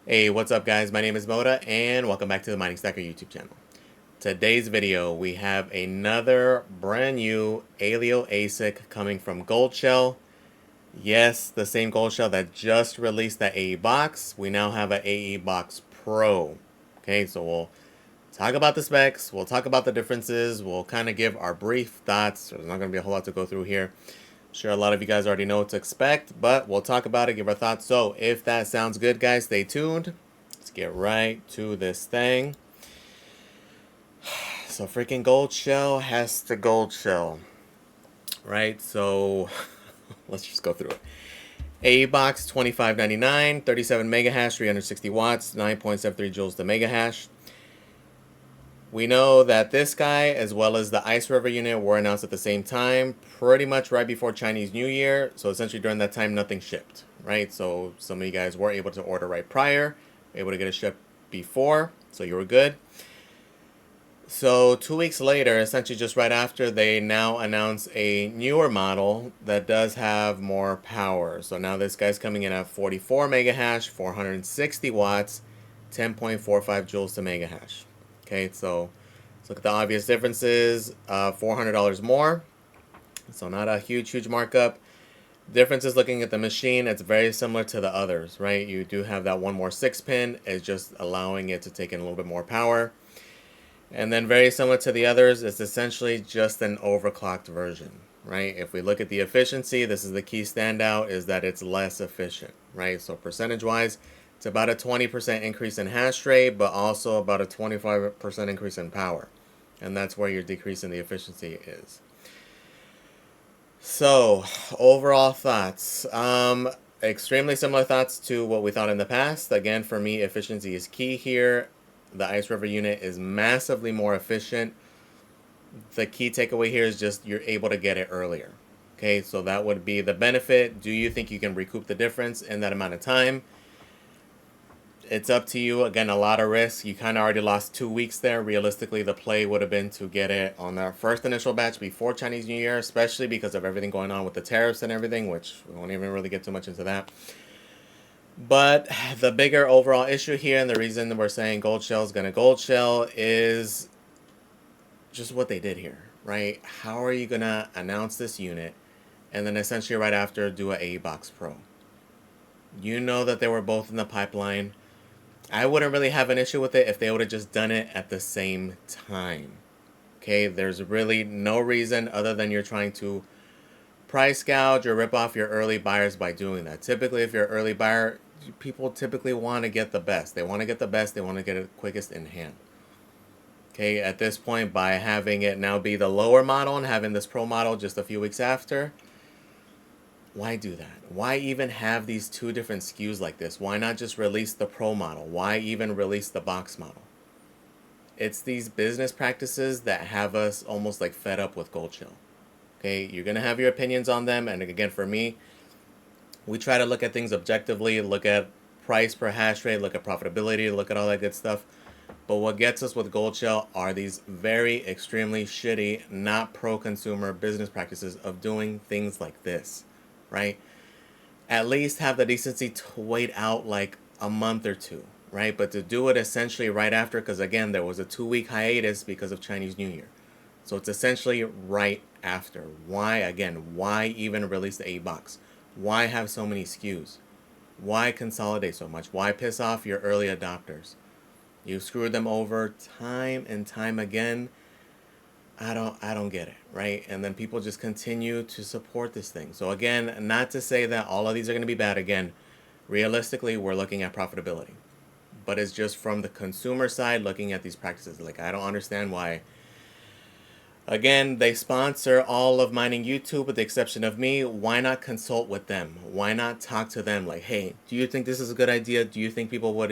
Hey, what's up guys? My name is Moda and welcome back to the Mining Stacker YouTube channel. Today's video, we have another brand new Aleo ASIC coming from Goldshell. Yes, the same Goldshell that just released that AE box. We now have an AE box Pro. Okay, so we'll talk about the specs, we'll talk about the differences, we'll kind of give our brief thoughts. There's not going to be a whole lot to go through here. I'm sure a lot of you guys already know what to expect, but we'll talk about it, give our thoughts. So if that sounds good, guys, stay tuned. Let's get right to this thing. So freaking Goldshell has to Goldshell, right? So let's just go through it. A box $25.99, 37 mega hash, 360 watts, 9.73 joules to mega hash. We know that this guy, as well as the iceriver unit, were announced at the same time, pretty much right before Chinese New Year. So essentially during that time, nothing shipped, right? So some of you guys were able to order right prior, able to get it shipped before, so you were good. So 2 weeks later, essentially just right after, they now announce a newer model that does have more power. So now this guy's coming in at 44 mega hash, 460 watts, 10.45 joules to mega hash. Okay, so let's look at the obvious differences. $400 more, so not a huge markup. Differences looking at the machine, it's very similar to the others, right? You do have that one more 6-pin, it's just allowing it to take in a little bit more power. And then very similar to the others, it's essentially just an overclocked version, right? If we look at the efficiency, this is the key standout, is that it's less efficient, right? So percentage-wise, it's about a 20% increase in hash rate, but also about a 25% increase in power. And that's where your decrease in the efficiency is. So, overall thoughts. Extremely similar thoughts to what we thought in the past. Again, for me, efficiency is key here. The iceriver unit is massively more efficient. The key takeaway here is just you're able to get it earlier. Okay, so that would be the benefit. Do you think you can recoup the difference in that amount of time? It's up to you. Again, a lot of risk. You kind of already lost 2 weeks there. Realistically, the play would have been to get it on the first initial batch before Chinese New Year, especially because of everything going on with the tariffs and everything, which we won't even really get too much into that. But the bigger overall issue here, and the reason we're saying Goldshell is going to Goldshell, is just what they did here, right? How are you going to announce this unit and then essentially right after do a A-Box Pro? You know that they were both in the pipeline. I wouldn't really have an issue with it if they would have just done it at the same time. Okay, there's really no reason other than you're trying to price gouge or rip off your early buyers by doing that. Typically, if you're an early buyer, people typically want to get the best. They want to get the best. They want to get it quickest in hand. Okay, at this point, by having it now be the lower model and having this pro model just a few weeks after, why do that? Why even have these two different SKUs like this? Why not just release the pro model? Why even release the box model? It's these business practices that have us almost like fed up with Goldshell. Okay, you're going to have your opinions on them. And again, for me, we try to look at things objectively, look at price per hash rate, look at profitability, look at all that good stuff. But what gets us with Goldshell are these very extremely shitty, not pro-consumer business practices of doing things like this, right? At least have the decency to wait out like a month or two, right? But to do it essentially right after, because again, there was a 2-week hiatus because of Chinese New Year. So it's essentially right after. Why, again, why even release the A-Box? Why have so many SKUs? Why consolidate so much? Why piss off your early adopters? You screwed them over time and time again. I don't get it, right? And then people just continue to support this thing. So again, not to say that all of these are going to be bad. Again, realistically, we're looking at profitability. But it's just from the consumer side looking at these practices. Like, I don't understand why. Again, they sponsor all of mining YouTube with the exception of me. Why not consult with them? Why not talk to them like, hey, do you think this is a good idea? Do you think people would,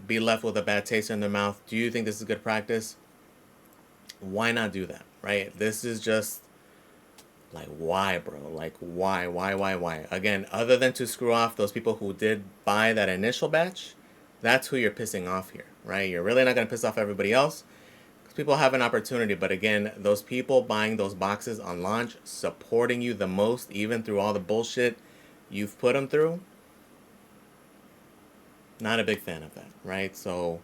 be left with a bad taste in their mouth? Do you think this is good practice? Why not do that, right? This is just like, why, bro? Like, why? Again, other than to screw off those people who did buy that initial batch, that's who you're pissing off here, right? You're really not going to piss off everybody else because people have an opportunity. But again, those people buying those boxes on launch, supporting you the most, even through all the bullshit you've put them through, Not a big fan of that, right? So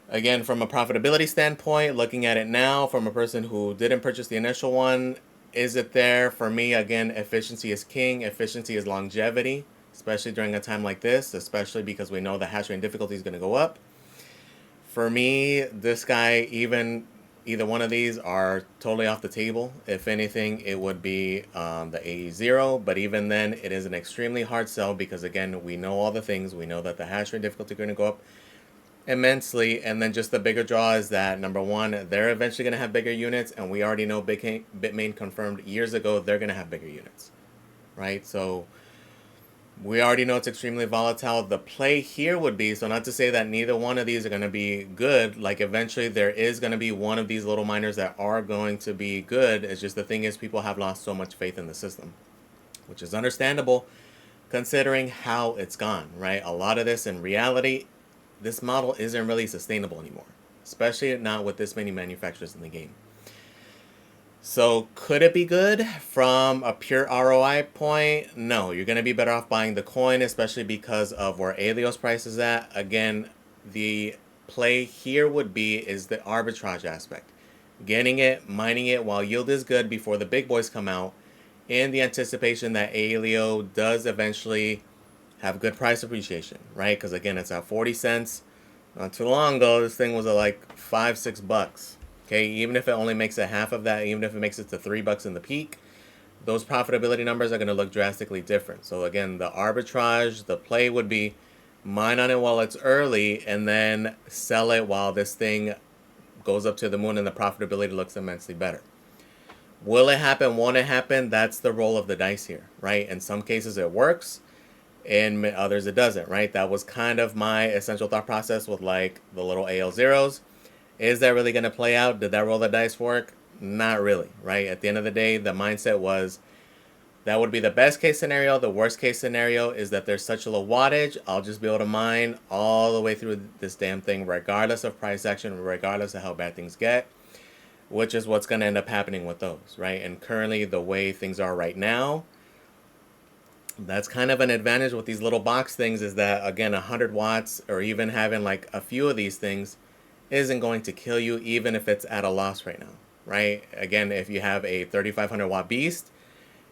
again, from a profitability standpoint, looking at it now from a person who didn't purchase the initial one, is it there? For me, again, efficiency is king. Efficiency is longevity, especially during a time like this, especially because we know the hash rate and difficulty is going to go up. For me, this guy, even either one of these are totally off the table. If anything, it would be the AE0, but even then, it is an extremely hard sell because, again, we know all the things. We know that the hash rate difficulty is going to go up immensely, and then just the bigger draw is that, number one, they're eventually going to have bigger units, and we already know Bitmain confirmed years ago they're going to have bigger units, right? So we already know it's extremely volatile. The play here would be, so not to say that neither one of these are going to be good, like eventually there is going to be one of these little miners that are going to be good. It's just the thing is people have lost so much faith in the system, which is understandable considering how it's gone, right? A lot of this in reality, this model isn't really sustainable anymore, especially not with this many manufacturers in the game. So could it be good from a pure ROI point? No, you're going to be better off buying the coin, especially because of where Aleo's price is at. Again, the play here would be is the arbitrage aspect. Getting it, mining it while yield is good before the big boys come out, in the anticipation that Aleo does eventually have good price appreciation, right? Because again, it's at 40 cents. Not too long ago, this thing was at like $5-6. Okay, even if it only makes it half of that, even if it makes it to $3 in the peak, those profitability numbers are going to look drastically different. So again, the arbitrage, the play would be mine on it while it's early and then sell it while this thing goes up to the moon and the profitability looks immensely better. Will it happen? Won't it happen? That's the roll of the dice here, right? In some cases it works, in others it doesn't, right? That was kind of my essential thought process with like the little AL zeros. Is that really going to play out? Did that roll the dice work? Not really, right? At the end of the day, the mindset was that would be the best case scenario. The worst case scenario is that there's such a low wattage, I'll just be able to mine all the way through this damn thing, regardless of price action, regardless of how bad things get, which is what's going to end up happening with those, right? And currently, the way things are right now, that's kind of an advantage with these little box things is that, again, 100 watts or even having like a few of these things isn't going to kill you even if it's at a loss right now, right? Again, if you have a 3500 watt beast,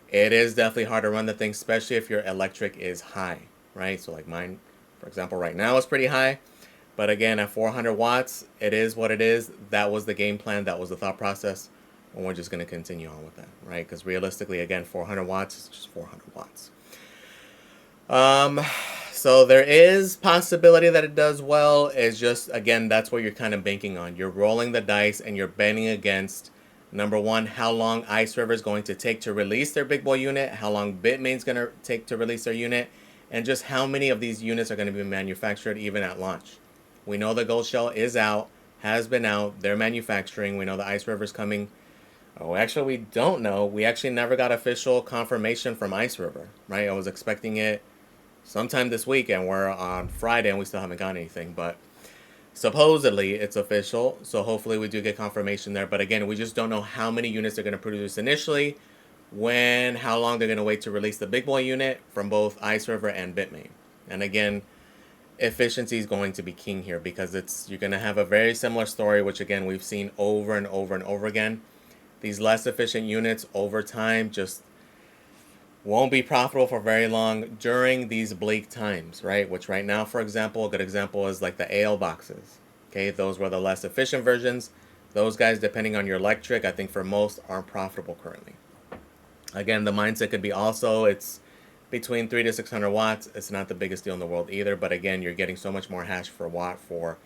it is definitely hard to run the thing, especially if your electric is high, right? So like mine, for example, right now is pretty high, but again, at 400 watts, it is what it is. That was the game plan. That was the thought process. And we're just going to continue on with that, right? Because realistically, again, 400 watts is just 400 watts. So there is possibility that it does well. It's just, again, that's what you're kind of banking on. You're rolling the dice and you're betting against, number one, how long iceriver is going to take to release their big boy unit, how long Bitmain's going to take to release their unit, and just how many of these units are going to be manufactured even at launch. We know the Goldshell is out, has been out, they're manufacturing. We know the iceriver is coming. Oh, actually, we don't know. We actually never got official confirmation from iceriver, right? I was expecting it sometime this week, and we're on Friday, and we still haven't got anything. But supposedly, it's official, so hopefully we do get confirmation there. But again, we just don't know how many units they're going to produce initially, when, how long they're going to wait to release the big boy unit from both iceriver and Bitmain. And again, efficiency is going to be king here because you're going to have a very similar story, which again, we've seen over and over and over again. These less efficient units over time just won't be profitable for very long during these bleak times, right? Which right now, for example, a good example is like the AL boxes. Okay, those were the less efficient versions. Those guys, depending on your electric, I think for most aren't profitable currently. Again, the mindset could be also it's between 300 to 600 watts. It's not the biggest deal in the world either, but again, you're getting so much more hash per watt for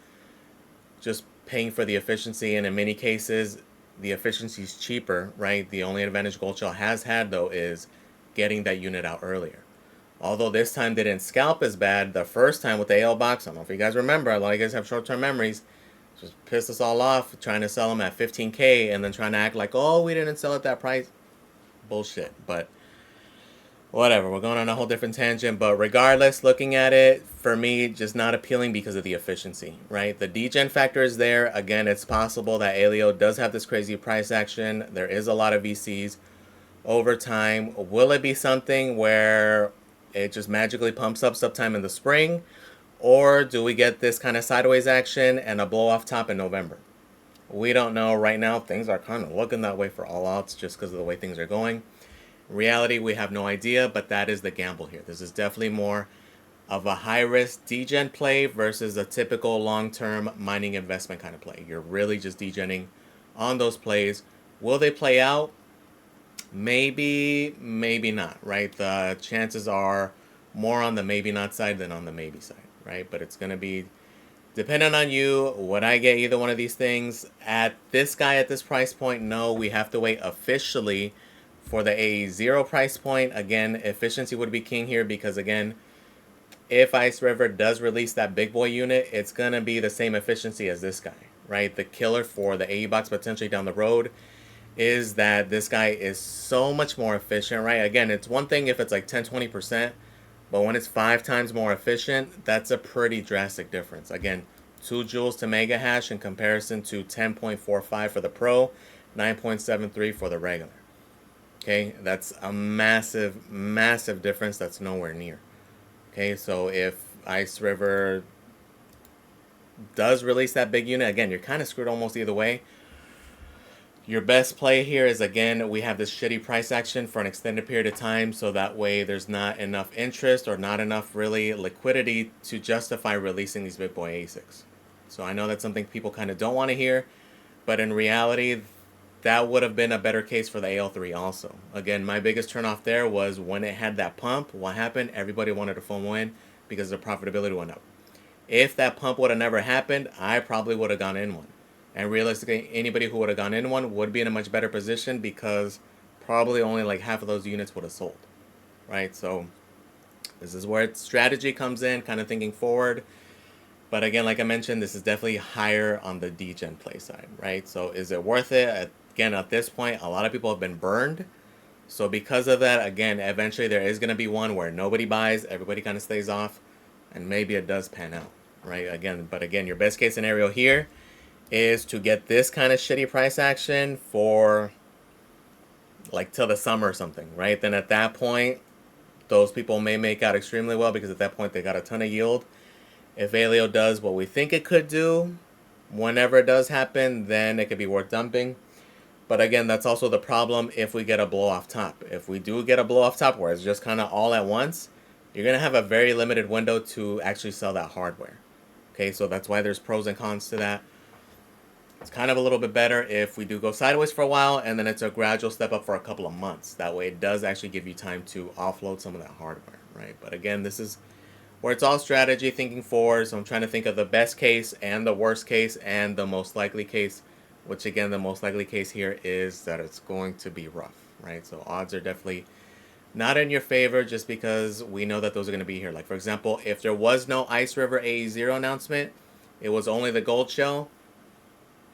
just paying for the efficiency, and in many cases, the efficiency is cheaper, right? The only advantage Goldshell has had, though, is getting that unit out earlier. Although this time they didn't scalp as bad, the first time with the AL box, I don't know if you guys remember, a lot of you guys have short-term memories, just pissed us all off trying to sell them at 15K and then trying to act like, oh, we didn't sell at that price. Bullshit. But whatever, we're going on a whole different tangent. But regardless, looking at it, for me, just not appealing because of the efficiency, right? The degen factor is there. Again, it's possible that Aleo does have this crazy price action. There is a lot of VCs over time. Will it be something where it just magically pumps up sometime in the spring? Or do we get this kind of sideways action and a blow off top in November? We don't know right now. Things are kind of looking that way for all outs just because of the way things are going. In reality, we have no idea, but that is the gamble here. This is definitely more of a high-risk degen play versus a typical long-term mining investment kind of play. You're really just degenning on those plays. Will they play out? Maybe, maybe not, right? The chances are more on the maybe not side than on the maybe side, right? But it's going to be dependent on you. Would I get either one of these things? At this guy at this price point, no. We have to wait officially for the A0 price point. Again, efficiency would be king here because, again, if iceriver does release that big boy unit, it's going to be the same efficiency as this guy, right? The killer for the AE box potentially down the road is that this guy is so much more efficient, right? Again, it's one thing if it's like 10-20%, but when it's 5 times more efficient, that's a pretty drastic difference. Again, 2 joules to mega hash in comparison to 10.45 for the pro, 9.73 for the regular. Okay, that's a massive, massive difference that's nowhere near. Okay, so if iceriver does release that big unit, again, you're kind of screwed almost either way. Your best play here is, again, we have this shitty price action for an extended period of time, so that way there's not enough interest or not enough really liquidity to justify releasing these big boy ASICs. So I know that's something people kind of don't want to hear, but in reality, that would have been a better case for the AL3 also. Again, my biggest turnoff there was when it had that pump, what happened? Everybody wanted to FOMO in because the profitability went up. If that pump would have never happened, I probably would have gone in one. And realistically, anybody who would have gone in one would be in a much better position because probably only like half of those units would have sold, right? So this is where strategy comes in, kind of thinking forward. But again, like I mentioned, this is definitely higher on the degen play side, right? So is it worth it? Again, at this point, a lot of people have been burned. So because of that, again, eventually there is going to be one where nobody buys, everybody kind of stays off, and maybe it does pan out, right? But again, your best case scenario here is to get this kind of shitty price action for like till the summer or something, right? Then at that point, those people may make out extremely well because at that point they got a ton of yield. If Aleo does what we think it could do, whenever it does happen, then it could be worth dumping. But again, that's also the problem if we get a blow off top. If we do get a blow off top where it's just kind of all at once, you're going to have a very limited window to actually sell that hardware. Okay, so that's why there's pros and cons to that. It's kind of a little bit better if we do go sideways for a while and then it's a gradual step up for a couple of months. That way it does actually give you time to offload some of that hardware, right? But again, this is where it's all strategy, thinking forward. So I'm trying to think of the best case and the worst case and the most likely case, which again, the most likely case here is that it's going to be rough, right? So odds are definitely not in your favor just because we know that those are going to be here. Like, for example, if there was no iceriver AE0 announcement, it was only the Goldshell,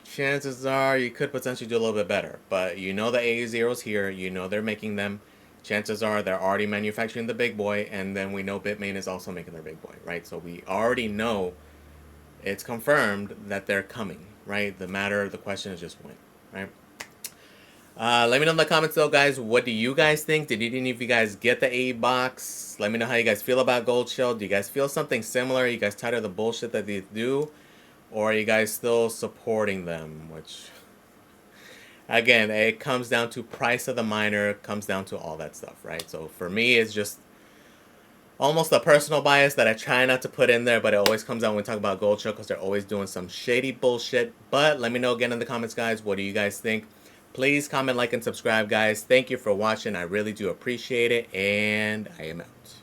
chances are you could potentially do a little bit better. But you know the AE0 is here. You know they're making them. Chances are they're already manufacturing the big boy. And then we know Bitmain is also making their big boy, right? So we already know it's confirmed that they're coming, right? The question is just when, right? Let me know in the comments though, guys. What do you guys think? Did any of you guys get the AE box? Let me know how you guys feel about Goldshell. Do you guys feel something similar? Are you guys tired of the bullshit that they do? Or are you guys still supporting them? Which, again, it comes down to price of the miner, comes down to all that stuff, right? So for me, it's just almost a personal bias that I try not to put in there, but it always comes out when we talk about Goldshell because they're always doing some shady bullshit. But let me know again in the comments, guys. What do you guys think? Please comment, like, and subscribe, guys. Thank you for watching. I really do appreciate it, and I am out.